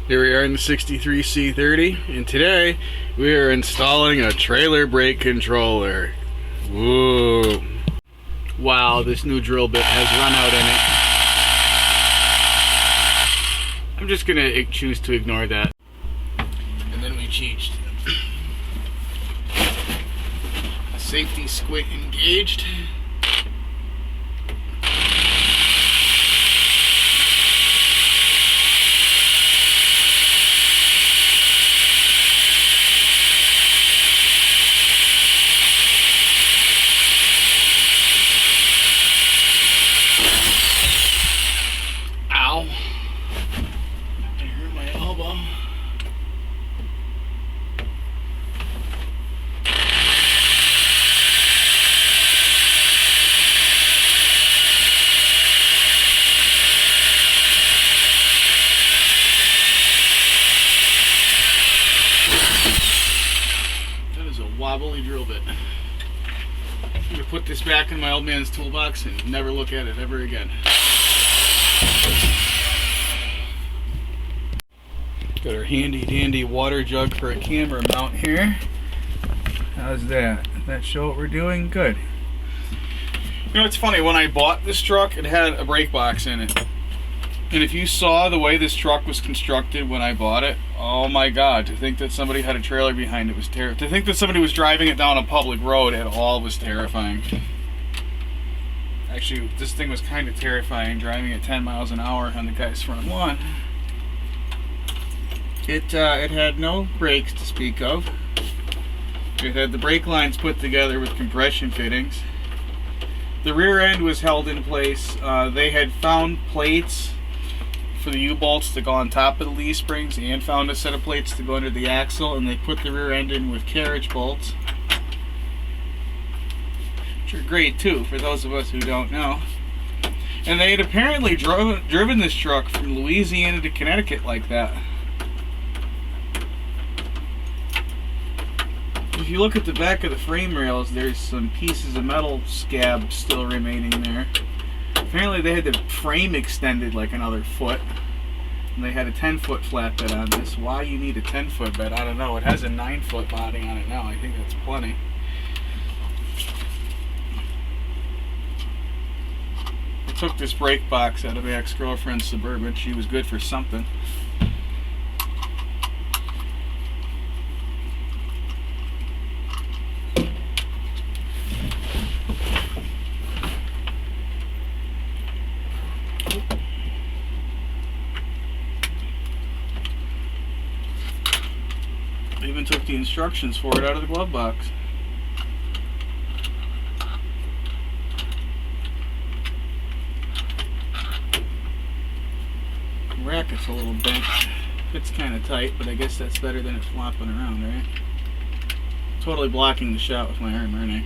Here we are in the 63 C30, and today we are installing a trailer brake controller. Whoa. Wow, this new drill bit has run out in it. I'm just gonna choose to ignore that. And then we changed safety squint engaged. Ow. I hurt my elbow. That is a wobbly drill bit. I'm going to put this back in my old man's toolbox and never look at it ever again. Got our handy dandy water jug for a camera mount here. How's that? Does that show what we're doing? Good. You know, it's funny, when I bought this truck, it had a brake box in it. And if you saw the way this truck was constructed when I bought it, oh my god, to think that somebody had a trailer behind it was terrifying. To think that somebody was driving it down a public road at all was terrifying. Actually, this thing was kind of terrifying, driving at 10 miles an hour on the guy's front lawn. It had no brakes to speak of. It had the brake lines put together with compression fittings. The rear end was held in place. They had found plates for the U-bolts to go on top of the leaf springs and found a set of plates to go under the axle, and they put the rear end in with carriage bolts, which are great too for those of us who don't know. And they had apparently driven this truck from Louisiana to Connecticut like that. If you look at the back of the frame rails, there's some pieces of metal scab still remaining there. Apparently they had the frame extended like another foot, and they had a 10-foot flatbed on this. Why you need a 10-foot bed, I don't know. It has a 9-foot body on it now. I think that's plenty. I took this brake box out of my ex-girlfriend's Suburban. She was good for something. I even took the instructions for it out of the glove box. The racket's a little bent. It's kind of tight, but I guess that's better than it flopping around, right? Totally blocking the shot with my arm, aren't I?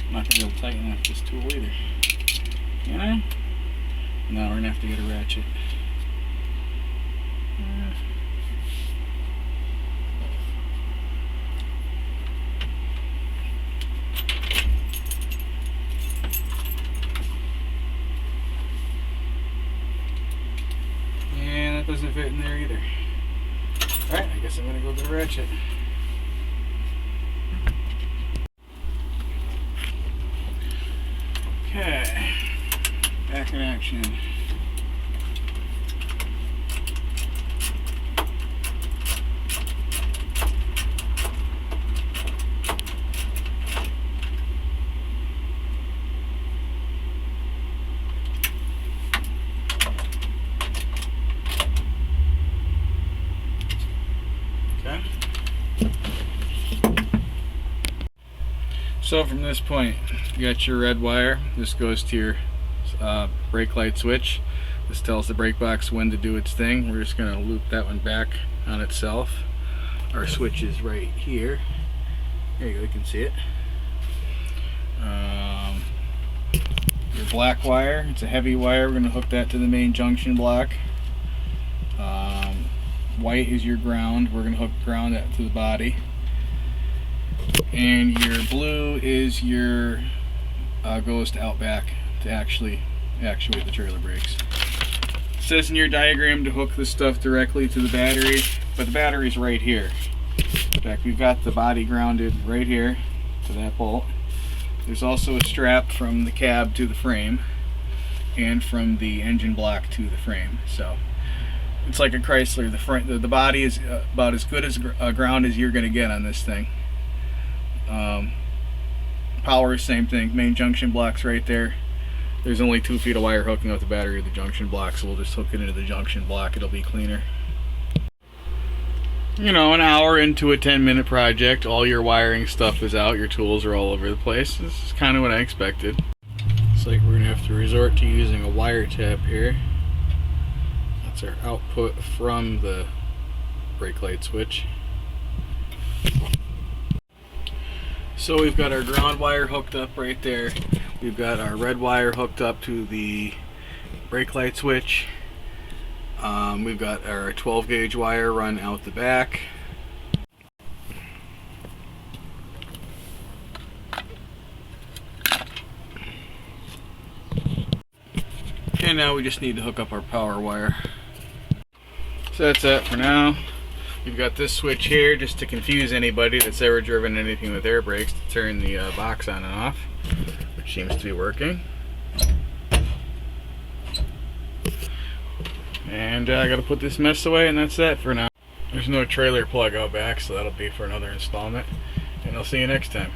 I'm not going to be able to tighten up this tool either. Can I? No, we're going to have to get a ratchet. Doesn't fit in there either. Alright, I guess I'm gonna go get a ratchet. Okay, back in action. So from this point, you got your red wire. This goes to your brake light switch. This tells the brake box when to do its thing. We're just going to loop that one back on itself. Our switch is right here. There you go, you can see it. Your black wire, it's a heavy wire. We're going to hook that to the main junction block. White is your ground. We're going to hook ground that to the body. And your blue is your goes to out back to actually actuate the trailer brakes. says in your diagram to hook this stuff directly to the battery, but the battery's right here. In fact, we've got the body grounded right here to that bolt. There's also a strap from the cab to the frame and from the engine block to the frame. So it's like a Chrysler. The body is about as good as ground as you're going to get on this thing. Power, same thing. Main junction block's right there. There's only 2 feet of wire hooking up the battery to the junction block, so we'll just hook it into the junction block. It'll be cleaner. You know, an hour into a 10-minute project, all your wiring stuff is out, your tools are all over the place. This is kind of what I expected. Looks like we're going to have to resort to using a wire tap here. That's our output from the brake light switch. So we've got our ground wire hooked up right there. We've got our red wire hooked up to the brake light switch. We've got our 12 gauge wire run out the back. And now we just need to hook up our power wire. So that's it for now. We've got this switch here just to confuse anybody that's ever driven anything with air brakes to turn the box on and off, which seems to be working. And I gotta put this mess away, and that's that for now. There's no trailer plug out back, so that'll be for another installment. And I'll see you next time.